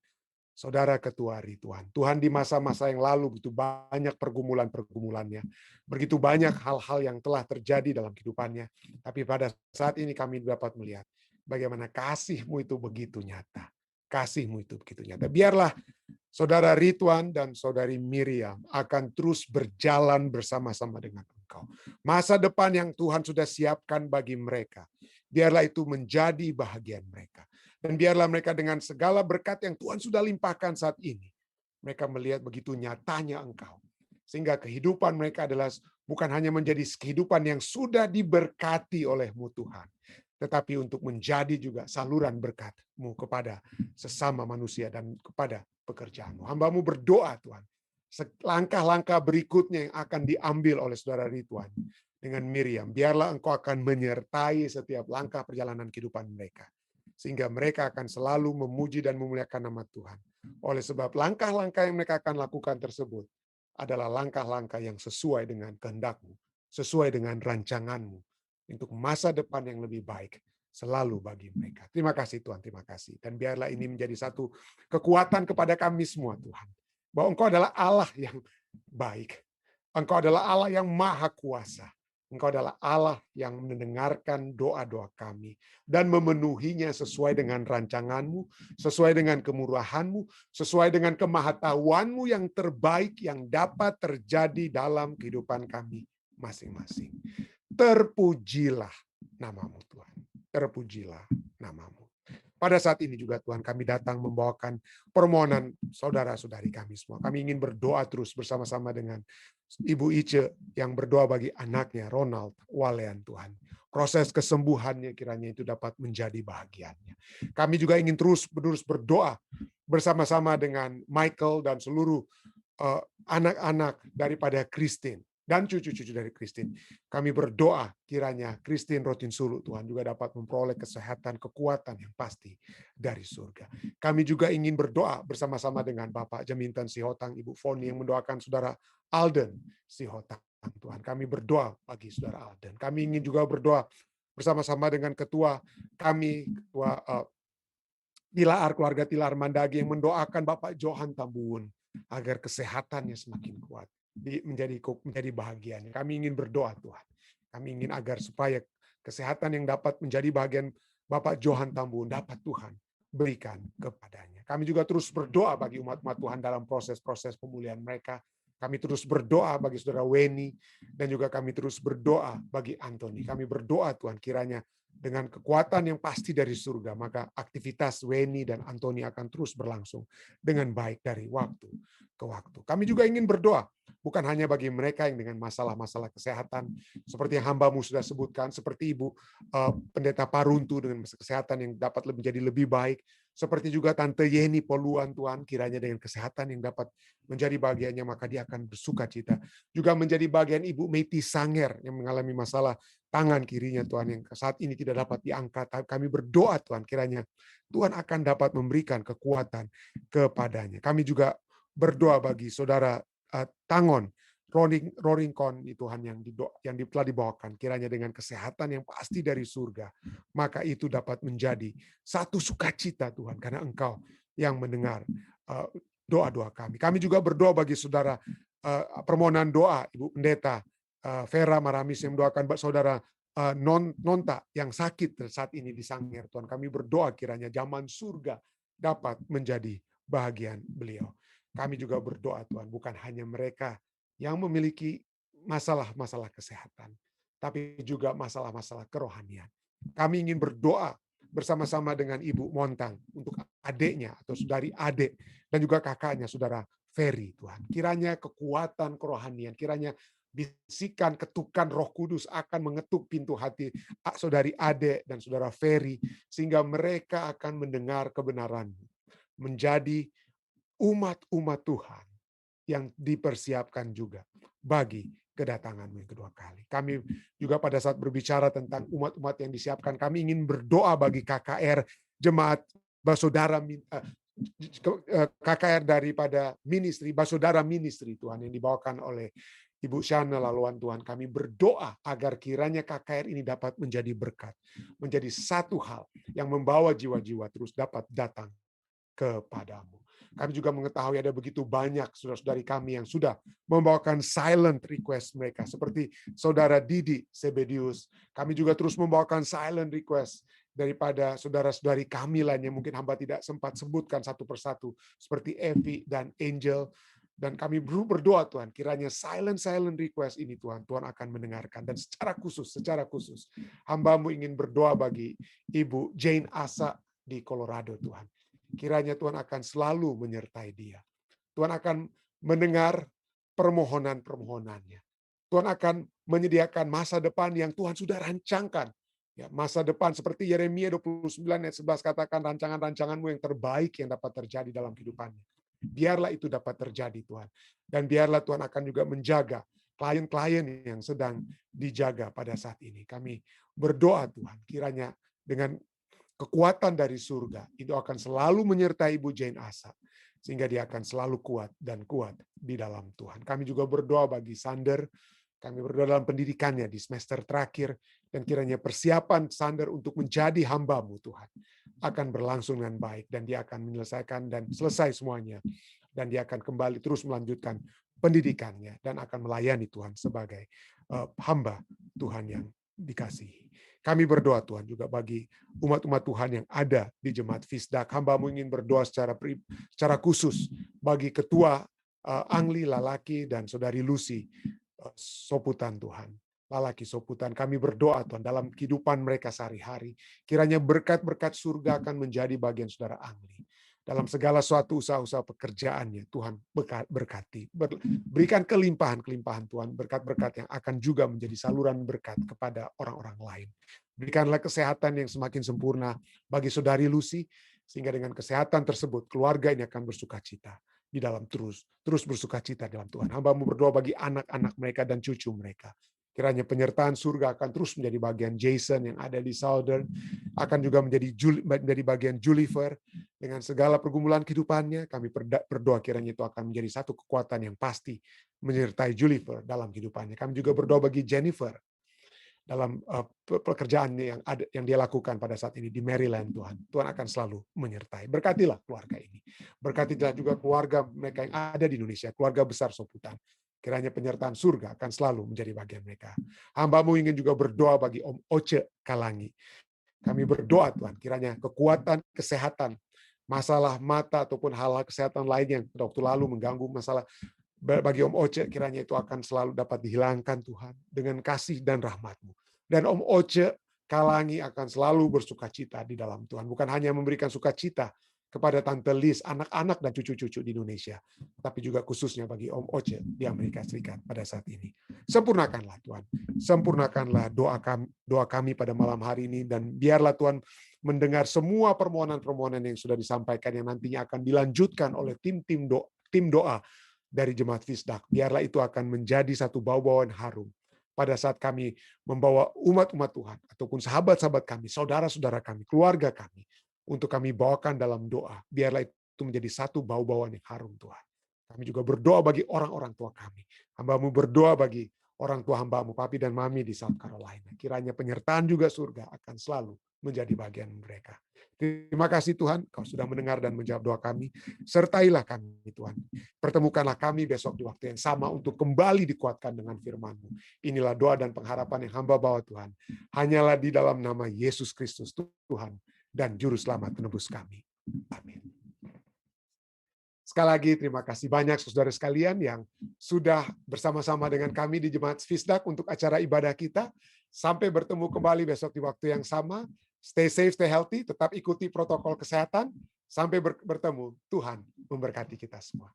saudara ketua Rituan. Tuhan di masa-masa yang lalu begitu banyak pergumulan-pergumulannya. Begitu banyak hal-hal yang telah terjadi dalam kehidupannya. Tapi pada saat ini kami dapat melihat bagaimana kasih-Mu itu begitu nyata. Kasih-Mu itu begitu nyata. Biarlah Saudara Rituan dan Saudari Miriam akan terus berjalan bersama-sama dengan Engkau. Masa depan yang Tuhan sudah siapkan bagi mereka, biarlah itu menjadi bahagian mereka. Dan biarlah mereka dengan segala berkat yang Tuhan sudah limpahkan saat ini, mereka melihat begitu nyatanya Engkau. Sehingga kehidupan mereka adalah bukan hanya menjadi kehidupan yang sudah diberkati oleh-Mu Tuhan, tetapi untuk menjadi juga saluran berkat-Mu kepada sesama manusia dan kepada pekerjaan-Mu. Hamba-Mu berdoa Tuhan, langkah-langkah berikutnya yang akan diambil oleh saudara Rituan dengan Miriam, biarlah Engkau akan menyertai setiap langkah perjalanan kehidupan mereka, sehingga mereka akan selalu memuji dan memuliakan nama Tuhan. Oleh sebab langkah-langkah yang mereka akan lakukan tersebut adalah langkah-langkah yang sesuai dengan kehendak-Mu, sesuai dengan rancangan-Mu untuk masa depan yang lebih baik selalu bagi mereka. Terima kasih Tuhan, terima kasih. Dan biarlah ini menjadi satu kekuatan kepada kami semua Tuhan. Bahwa Engkau adalah Allah yang baik. Engkau adalah Allah yang maha kuasa. Engkau adalah Allah yang mendengarkan doa-doa kami. Dan memenuhinya sesuai dengan rancangan-Mu, sesuai dengan kemurahan-Mu, sesuai dengan kemahatauan-Mu yang terbaik yang dapat terjadi dalam kehidupan kami masing-masing. Terpujilah nama-Mu Tuhan. Terpujilah nama-Mu. Pada saat ini juga Tuhan kami datang membawakan permohonan saudara-saudari kami semua. Kami ingin berdoa terus bersama-sama dengan Ibu Ice yang berdoa bagi anaknya Ronald Walean Tuhan. Proses kesembuhannya kiranya itu dapat menjadi bahagiannya. Kami juga ingin terus berdoa bersama-sama dengan Michael dan seluruh anak-anak daripada Christine dan cucu-cucu dari Christine. Kami berdoa kiranya Christine Rotinsulu Tuhan juga dapat memperoleh kesehatan, kekuatan yang pasti dari surga. Kami juga ingin berdoa bersama-sama dengan Bapak Jaminten Sihotang, Ibu Foni yang mendoakan Saudara Alden Sihotang. Tuhan, kami berdoa bagi Saudara Alden. Kami ingin juga berdoa bersama-sama dengan Ketua kami, Ketua Tilaar, keluarga Tilaar Mandagi yang mendoakan Bapak Johan Tambuun agar kesehatannya semakin kuat. Menjadi bahagian. Kami ingin berdoa Tuhan. Kami ingin agar supaya kesehatan yang dapat menjadi bagian Bapak Johan Tambuun dapat Tuhan berikan kepadanya. Kami juga terus berdoa bagi umat-umat Tuhan dalam proses-proses pemulihan mereka. Kami terus berdoa bagi Saudara Weni dan juga kami terus berdoa bagi Anthony. Kami berdoa Tuhan kiranya dengan kekuatan yang pasti dari surga, maka aktivitas Weni dan Anthony akan terus berlangsung dengan baik dari waktu ke waktu. Kami juga ingin berdoa, bukan hanya bagi mereka yang dengan masalah-masalah kesehatan, seperti yang hamba-Mu sudah sebutkan, seperti Ibu Pendeta Paruntu dengan masalah kesehatan yang dapat menjadi lebih baik, seperti juga Tante Yeni Poluan Tuhan, kiranya dengan kesehatan yang dapat menjadi bagiannya, maka dia akan bersuka cita. Juga menjadi bagian Ibu Meiti Sanger yang mengalami masalah tangan kirinya Tuhan yang saat ini tidak dapat diangkat. Kami berdoa Tuhan kiranya Tuhan akan dapat memberikan kekuatan kepadanya. Kami juga berdoa bagi Saudara Tangon Roringkon Tuhan yang telah dibawakan, kiranya dengan kesehatan yang pasti dari surga, maka itu dapat menjadi satu sukacita Tuhan, karena Engkau yang mendengar doa-doa kami. Kami juga berdoa bagi Saudara permohonan doa Ibu Pendeta Vera Maramis yang mendoakan Saudara Nonta yang sakit saat ini di Sangir. Tuhan, kami berdoa kiranya zaman surga dapat menjadi bahagian beliau. Kami juga berdoa Tuhan, bukan hanya mereka yang memiliki masalah-masalah kesehatan, tapi juga masalah-masalah kerohanian. Kami ingin berdoa bersama-sama dengan Ibu Montang untuk adiknya atau saudari adik dan juga kakaknya Saudara Ferry Tuhan. Kiranya kekuatan kerohanian, kiranya bisikan ketukan Roh Kudus akan mengetuk pintu hati saudari adik dan Saudara Ferry sehingga mereka akan mendengar kebenaran, menjadi umat-umat Tuhan yang dipersiapkan juga bagi kedatangan-Mu yang kedua kali. Kami juga pada saat berbicara tentang umat-umat yang disiapkan, kami ingin berdoa bagi KKR Jemaat Basodara, KKR daripada ministry, Basodara Ministry Tuhan yang dibawakan oleh Ibu Shana Laluan Tuhan. Kami berdoa agar kiranya KKR ini dapat menjadi berkat, menjadi satu hal yang membawa jiwa-jiwa terus dapat datang kepadamu. Kami juga mengetahui ada begitu banyak saudara-saudari kami yang sudah membawakan silent request mereka, seperti Saudara Didi Sebedius. Kami juga terus membawakan silent request daripada saudara-saudari kami lainnya, mungkin hamba tidak sempat sebutkan satu persatu, seperti Evi dan Angel. Dan kami berdoa Tuhan, kiranya silent request ini Tuhan akan mendengarkan. Dan secara khusus, hamba-Mu ingin berdoa bagi Ibu Jane Asa di Colorado Tuhan. Kiranya Tuhan akan selalu menyertai dia. Tuhan akan mendengar permohonan-permohonannya. Tuhan akan menyediakan masa depan yang Tuhan sudah rancangkan. Ya, masa depan seperti Yeremia 29 ayat 11 katakan, rancangan-rancangan-Mu yang terbaik yang dapat terjadi dalam kehidupannya. Biarlah itu dapat terjadi Tuhan. Dan biarlah Tuhan akan juga menjaga klien-klien yang sedang dijaga pada saat ini. Kami berdoa Tuhan, kiranya dengan kekuatan dari surga itu akan selalu menyertai Ibu Jane Asa, sehingga dia akan selalu kuat di dalam Tuhan. Kami juga berdoa bagi Sander. Kami berdoa dalam pendidikannya di semester terakhir, dan kiranya persiapan Sander untuk menjadi hamba-Mu Tuhan akan berlangsung dengan baik, dan dia akan menyelesaikan dan selesai semuanya, dan dia akan kembali terus melanjutkan pendidikannya dan akan melayani Tuhan sebagai hamba Tuhan yang dikasihi. Kami berdoa Tuhan juga bagi umat-umat Tuhan yang ada di Jemaat Fisdak. Hamba-Mu ingin berdoa secara khusus bagi Ketua Angli Lalaki dan Saudari Lucy Soputan Tuhan. Lalaki Soputan, kami berdoa Tuhan dalam kehidupan mereka sehari-hari. Kiranya berkat-berkat surga akan menjadi bagian saudara Angli. Dalam segala suatu usaha-usaha pekerjaannya, Tuhan berkati. Berikan kelimpahan-kelimpahan Tuhan, berkat-berkat yang akan juga menjadi saluran berkat kepada orang-orang lain. Berikanlah kesehatan yang semakin sempurna bagi saudari Lucy, sehingga dengan kesehatan tersebut, keluarga ini akan bersukacita di dalam terus bersukacita dalam Tuhan. Hamba-Mu berdoa bagi anak-anak mereka dan cucu mereka. Kiranya penyertaan surga akan terus menjadi bagian Jason yang ada di Southern, akan juga menjadi bagian Julifer. Dengan segala pergumulan kehidupannya, kami berdoa kiranya itu akan menjadi satu kekuatan yang pasti menyertai Julifer dalam kehidupannya. Kami juga berdoa bagi Jennifer dalam pekerjaan yang dia lakukan pada saat ini di Maryland, Tuhan. Tuhan akan selalu menyertai. Berkatilah keluarga ini. Berkatilah juga keluarga mereka yang ada di Indonesia, keluarga besar Soputan. Kiranya penyertaan surga akan selalu menjadi bagian mereka. Hamba-Mu ingin juga berdoa bagi Om Oce Kalangi. Kami berdoa Tuhan, kiranya kekuatan, kesehatan, masalah mata ataupun hal-hal kesehatan lainnya yang waktu lalu mengganggu masalah bagi Om Oce, kiranya itu akan selalu dapat dihilangkan Tuhan dengan kasih dan rahmat-Mu. Dan Om Oce Kalangi akan selalu bersukacita di dalam Tuhan. Bukan hanya memberikan sukacita kepada Tante Liz, anak-anak dan cucu-cucu di Indonesia, tapi juga khususnya bagi Om Oce di Amerika Serikat pada saat ini. Sempurnakanlah Tuhan, sempurnakanlah doa kami pada malam hari ini, dan biarlah Tuhan mendengar semua permohonan-permohonan yang sudah disampaikan yang nantinya akan dilanjutkan oleh tim doa dari Jemaat Fisdak. Biarlah itu akan menjadi satu bau-bauan harum pada saat kami membawa umat-umat Tuhan ataupun sahabat-sahabat kami, saudara-saudara kami, keluarga kami, untuk kami bawakan dalam doa. Biarlah itu menjadi satu bau-bauan yang harum Tuhan. Kami juga berdoa bagi orang-orang tua kami. Hamba-Mu berdoa bagi orang tua hamba-Mu, Papi dan Mami di South Carolina. Kiranya penyertaan juga surga akan selalu menjadi bagian mereka. Terima kasih Tuhan, Kau sudah mendengar dan menjawab doa kami. Sertailah kami Tuhan. Pertemukanlah kami besok di waktu yang sama untuk kembali dikuatkan dengan firman-Mu. Inilah doa dan pengharapan yang hamba bawa Tuhan. Hanyalah di dalam nama Yesus Kristus Tuhan dan Juru Selamat penebus kami. Amin. Sekali lagi terima kasih banyak saudara sekalian yang sudah bersama-sama dengan kami di Jemaat Fisdak untuk acara ibadah kita. Sampai bertemu kembali besok di waktu yang sama. Stay safe, stay healthy, tetap ikuti protokol kesehatan. Sampai bertemu, Tuhan memberkati kita semua.